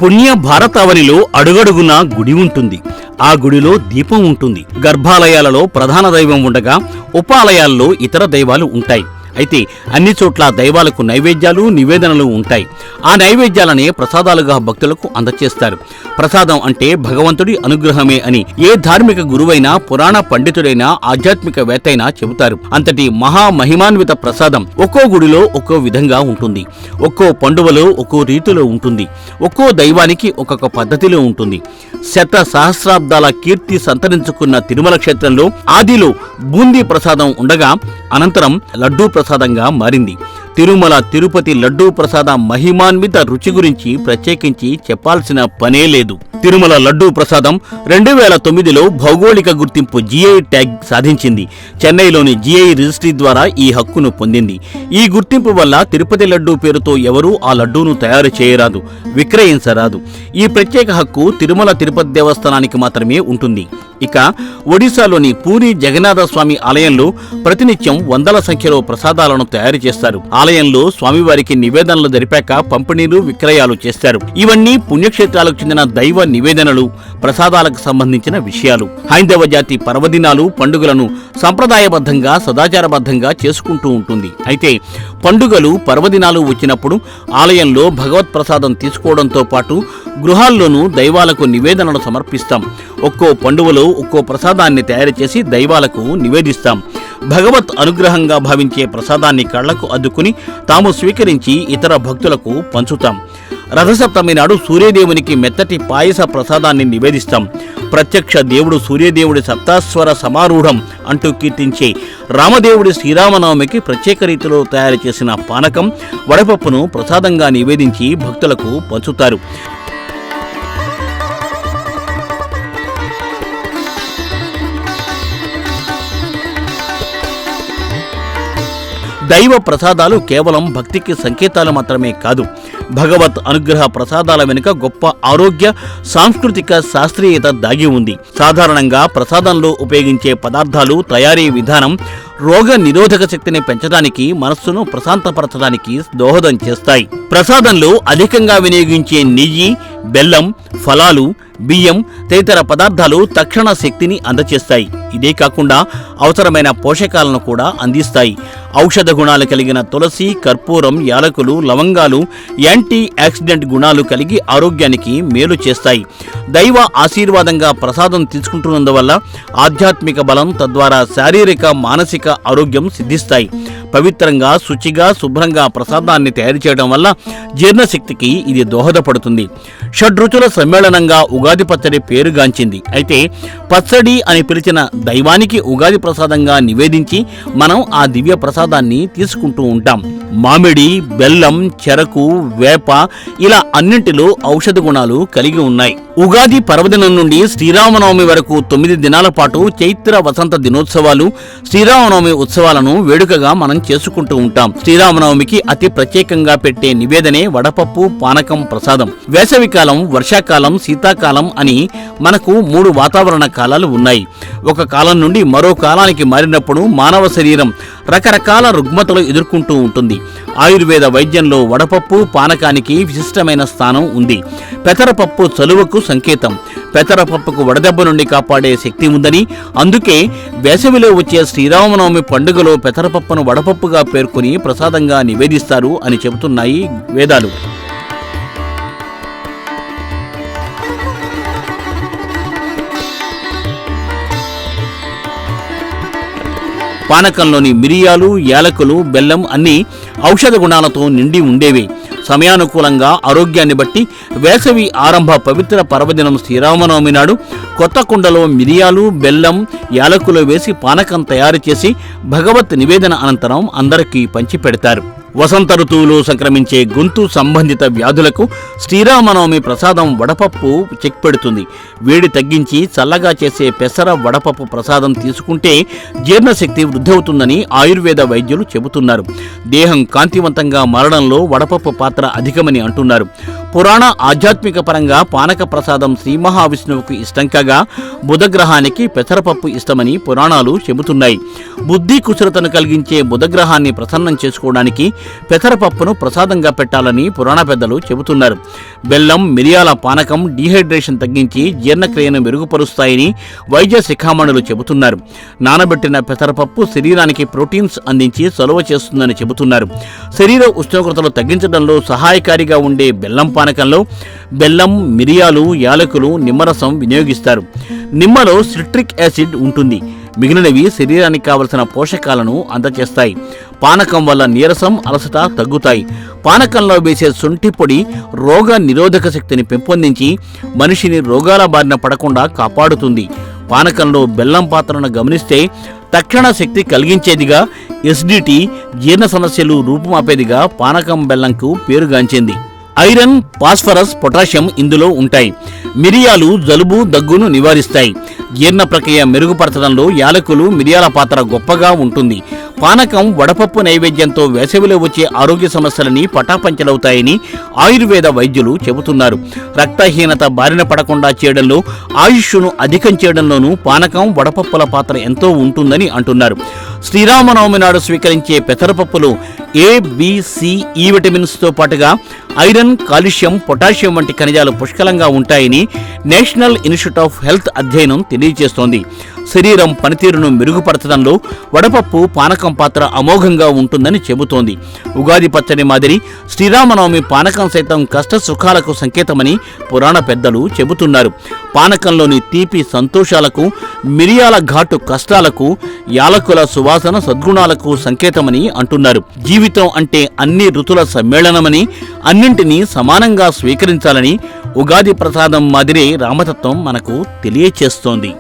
పుణ్య భారతావనిలో అడుగడుగునా గుడి ఉంటుంది. ఆ గుడిలో దీపం ఉంటుంది. గర్భాలయాలలో ప్రధాన దైవం ఉండగా ఉపాలయాల్లో ఇతర దైవాలు ఉంటాయి. అయితే అన్ని చోట్ల దైవాలకు నైవేద్యాలు నివేదనలు ఉంటాయి. ఆ నైవేద్యాలనే ప్రసాదాలుగా భక్తులకు అందచేస్తారు. ప్రసాదం అంటే భగవంతుడి అనుగ్రహమే అని ఏ ధార్మిక గురువైనా పురాణ పండితుడైనా ఆధ్యాత్మికవేత్త అయినా చెబుతారు. అంతటి మహామహిమాన్విత ప్రసాదం ఒక్కో గుడిలో ఒక్కో విధంగా ఉంటుంది. ఒక్కో పండువలో ఒక్కో రీతిలో ఉంటుంది. ఒక్కో దైవానికి ఒక్కొక్క పద్ధతిలో ఉంటుంది. శత సహస్రాబ్దాల కీర్తి సంతరించుకున్న తిరుమల క్షేత్రంలో ఆదిలో బూందీ ప్రసాదం ఉండగా అనంతరం లడ్డూ ప్రసాదంగా మారింది. తిరుమల తిరుపతి లడ్డూ ప్రసాద మహిమాన్విత రుచి గురించి ప్రత్యేకించి చెప్పాల్సిన పనే లేదు. తిరుమల లడ్డూ ప్రసాదం 2009లో భౌగోళిక గుర్తింపు GI ట్యాగ్ సాధించింది. చెన్నైలోని GI రిజిస్ట్రీ ద్వారా ఈ హక్కును పొందింది. ఈ గుర్తింపు వల్ల తిరుపతి లడ్డూ పేరుతో ఎవరూ ఆ లడ్డూను తయారు చేయరాదు, విక్రయించరాదు. ఈ ప్రత్యేక హక్కు తిరుమల తిరుపతి దేవస్థానానికి మాత్రమే ఉంటుంది. ఇక ఒడిశాలోని పూరి జగన్నాథ స్వామి ఆలయంలో ప్రతినిత్యం వందల సంఖ్యలో ప్రసాదాలను తయారు చేస్తారు. ఆలయంలో స్వామివారికి నివేదనలు జరిపాక పంపిణీలు విక్రయాలు చేస్తారు. ఇవన్నీ పుణ్యక్షేత్రాలకు చెందిన దైవ నివేదనలు, ప్రసాదాలకు సంబంధించిన విషయాలు. హైందవ జాతి పర్వదినాలు, పండుగలను సంప్రదాయబద్ధంగా సదాచారబద్ధంగా చేసుకుంటూ ఉంటుంది. అయితే పండుగలు పర్వదినాలు వచ్చినప్పుడు ఆలయంలో భగవత్ ప్రసాదం తీసుకోవడంతో పాటు గృహాల్లోనూ దైవాలకు నివేదనలు సమర్పిస్తాం. ఒక్కో పండుగలో ఒక్కో ప్రసాదాన్ని తయారు చేసి దైవాలకు నివేదిస్తాం. భగవత్ అనుగ్రహంగా భావించే ప్రసాదాన్ని కళ్లకు అద్దుకుని తాము స్వీకరించి ఇతర భక్తులకు పంచుతాం. రథసప్తమి నాడు సూర్యదేవునికి మెత్తటి పాయస ప్రసాదాన్ని నివేదిస్తాం. ప్రత్యక్ష దేవుడు సూర్యదేవుడి సప్తాస్వర సమారూఢం అంటూ కీర్తించే రామదేవుడి శ్రీరామనవమికి ప్రత్యేక రీతిలో తయారు చేసిన పానకం, వడపప్పును ప్రసాదంగా నివేదించి భక్తులకు పంచుతారు. దైవ ప్రసాదాలు కేవలం భక్తికి సంకేతాలు మాత్రమే కాదు. భగవత్ అనుగ్రహ ప్రసాదాల వెనుక గొప్ప ఆరోగ్య, సాంస్కృతిక శాస్త్రీయత దాగి ఉంది. సాధారణంగా ప్రసాదంలో ఉపయోగించే పదార్థాలు, తయారీ విధానం రోగ నిరోధక శక్తిని పెంచడానికి, మనస్సును ప్రశాంతపరచడానికి దోహదం చేస్తాయి. ప్రసాదంలో అధికంగా వినియోగించే నెయ్యి, బెల్లం, ఫలాలు, బియ్యం తదితర పదార్థాలు తక్షణ శక్తిని అందచేస్తాయి. ఇదే కాకుండా అవసరమైన పోషకాలను కూడా అందిస్తాయి. ఔషధ గుణాలు కలిగిన తులసి, కర్పూరం, యాలకులు, లవంగాలు యాంటీ ఆక్సిడెంట్ గుణాలు కలిగి ఆరోగ్యానికి మేలు చేస్తాయి. దైవ ఆశీర్వాదంగా ప్రసాదం తీసుకుంటున్నందువల్ల ఆధ్యాత్మిక బలం, తద్వారా శారీరక, మానసిక ఆరోగ్యం సిద్ధిస్తాయి. పవిత్రంగా, శుచిగా, శుభ్రంగా ప్రసాదాన్ని తయారు చేయడం వల్ల జీర్ణశక్తికి ఇది దోహదపడుతుంది. షడ్రుచుల సమ్మేళనంగా ఉగాది పచ్చడి పేరుగాంచింది. అయితే పచ్చడి అని పిలిచిన దైవానికి ఉగాది ప్రసాదంగా నివేదించి మనం ఆ దివ్య ప్రసాదాన్ని తీసుకుంటూ ఉంటాం. మామిడి, బెల్లం, చెరకు, వేప ఇలా అన్నింటిలో ఔషధ గుణాలు కలిగి ఉన్నాయి. ఉగాది పర్వదినం నుండి శ్రీరామనవమి వరకు 9 దినాల పాటు చైత్ర వసంత దినోత్సవాలు, శ్రీరామనవమి ఉత్సవాలను వేడుకగా మనం చేసుకుంటూ ఉంటాం. శ్రీరామనవమికి అతి ప్రత్యేకంగా పెట్టే నివేదనే వడపప్పు, పానకం, ప్రసాదం. వేసవికాలం, వర్షాకాలం, శీతాకాలం అని మనకు 3 వాతావరణ కాలాలు ఉన్నాయి. ఒక కాలం నుండి మరో కాలానికి మారినప్పుడు మానవ శరీరం రకరకాల రుగ్మతలు ఎదుర్కొంటూ ఉంటుంది. ఆయుర్వేద వైద్యంలో వడపప్పు, పానకానికి విశిష్టమైన స్థానం ఉంది. పెసరపప్పు చలువకు సంకేతం. పెసరపప్పుకు వడదెబ్బ నుండి కాపాడే శక్తి ఉందని, అందుకే వేసవిలో వచ్చే శ్రీరామనవమి పండుగలో పెసరపప్పును వడపప్పుగా పేర్కొని ప్రసాదంగా నివేదిస్తారు అని చెబుతున్నాయి వేదాలు. పానకంలోని మిరియాలు, యాలకులు, బెల్లం అన్నీ ఔషధ గుణాలతో నిండి ఉండేవే. సమయానుకూలంగా ఆరోగ్యాన్ని బట్టి వేసవి ఆరంభ పవిత్ర పర్వదినం శ్రీరామనవమి నాడు కొత్త కుండలో మిరియాలు, బెల్లం, యాలకులు వేసి పానకం తయారు చేసి భగవత్ నివేదన అనంతరం అందరికీ పంచిపెడతారు. వసంత ఋతువులో సంక్రమించే గొంతు సంబంధిత వ్యాధులకు శ్రీరామనవమి ప్రసాదం వడపప్పు చెక్ పెడుతుంది. వేడి తగ్గించి చల్లగా చేసే పెసర వడపప్పు ప్రసాదం తీసుకుంటే జీర్ణశక్తి వృద్ధవుతుందని ఆయుర్వేద వైద్యులు చెబుతున్నారు. దేహం కాంతివంతంగా మారడంలో వడపప్పు పాత్ర అధికమని అంటున్నారు. పురాణ ఆధ్యాత్మిక పరంగా పానక ప్రసాదం శ్రీ మహావిష్ణువుకు ఇష్టం కాగా బుధగ్రహానికి పెసరపప్పు ఇష్టమని పురాణాలు చెబుతున్నాయి. బుద్ధి కుశలతను కలిగించే బుధగ్రహాన్ని ప్రసన్నం చేసుకోవడానికి పెసరపప్పును ప్రసాదంగా పెట్టాలని పురాణ పెద్దలు చెబుతున్నారు. బెల్లం, మిరియాల పానకం డీహైడ్రేషన్ తగ్గించి జీర్ణక్రియను మెరుగుపరుస్తాయని వైద్య శిఖామణులు చెబుతున్నారు. నానబెట్టిన పెసరపప్పు శరీరానికి ప్రోటీన్స్ అందించి చలువ చేస్తుందని చెబుతున్నారు. శరీర ఉష్ణోగ్రతలు తగ్గించడంలో సహాయకారిగా ఉండే బెల్లం పానకంలో బెల్లం, మిరియాలు, యాలకులు, నిమ్మరసం వినియోగిస్తారు. నిమ్మలో సిట్రిక్ యాసిడ్ ఉంటుంది. మిగిలినవి శరీరానికి కావలసిన పోషకాలను అందజేస్తాయి. పానకం వల్ల నీరసం, అలసట తగ్గుతాయి. పానకంలో వేసే శొంఠి పొడి రోగ నిరోధక శక్తిని పెంపొందించి మనిషిని రోగాల బారిన పడకుండా కాపాడుతుంది. పానకంలో బెల్లం పాత్రను గమనిస్తే తక్షణ శక్తి కలిగించేదిగా, ఎసిడిటీ, జీర్ణ సమస్యలు రూపుమాపేదిగా పానకం బెల్లంకు పేరుగాంచింది. ఐరన్, ఫాస్ఫరస్, పొటాషియం ఇందులో ఉంటాయి. మిరియాలు జలుబు, దగ్గును నివారిస్తాయి. జీర్ణ ప్రక్రియ మెరుగుపరచడంలో యాలకులు, మిరియాల పాత్ర గొప్పగా ఉంటుంది. పానకం వడపప్పు నైవేద్యంతో వేసవిలో వచ్చే ఆరోగ్య సమస్యలని పటాపంచలవుతాయని ఆయుర్వేద వైద్యులు చెబుతున్నారు. రక్తహీనత బారిన పడకుండా చేయడంలో, ఆయుష్ను అధికం చేయడంలోనూ పానకం, వడపప్పుల పాత్ర ఎంతో ఉంటుందని అంటున్నారు. శ్రీరామనవమి నాడు స్వీకరించే పెసరపప్పులో ఏ, బి, సి, ఈ విటమిన్స్తో పాటుగా ఐరన్, కాల్షియం, పొటాషియం వంటి ఖనిజాలు పుష్కలంగా ఉంటాయని నేషనల్ ఇన్స్టిట్యూట్ ఆఫ్ హెల్త్ అధ్యయనం తెలియజేస్తోంది. శరీరం పనితీరును మెరుగుపరచడంలో వడపప్పు, పానకం పాత్ర అమోఘంగా ఉంటుందని చెబుతోంది. ఉగాది పచ్చడి మాదిరి శ్రీరామనవమి పానకం సైతం కష్ట సుఖాలకు సంకేతమని పురాణ పెద్దలు చెబుతున్నారు. పానకంలోని తీపి సంతోషాలకు, మిరియాల ఘాటు కష్టాలకు, యాలకుల సువాసన సద్గుణాలకు సంకేతమని అంటున్నారు. జీవితం అంటే అన్ని ఋతుల సమ్మేళనమని, అన్నింటినీ సమానంగా స్వీకరించాలని ఉగాది ప్రసాదం మాదిరే రామతత్వం మనకు తెలియచేస్తోంది.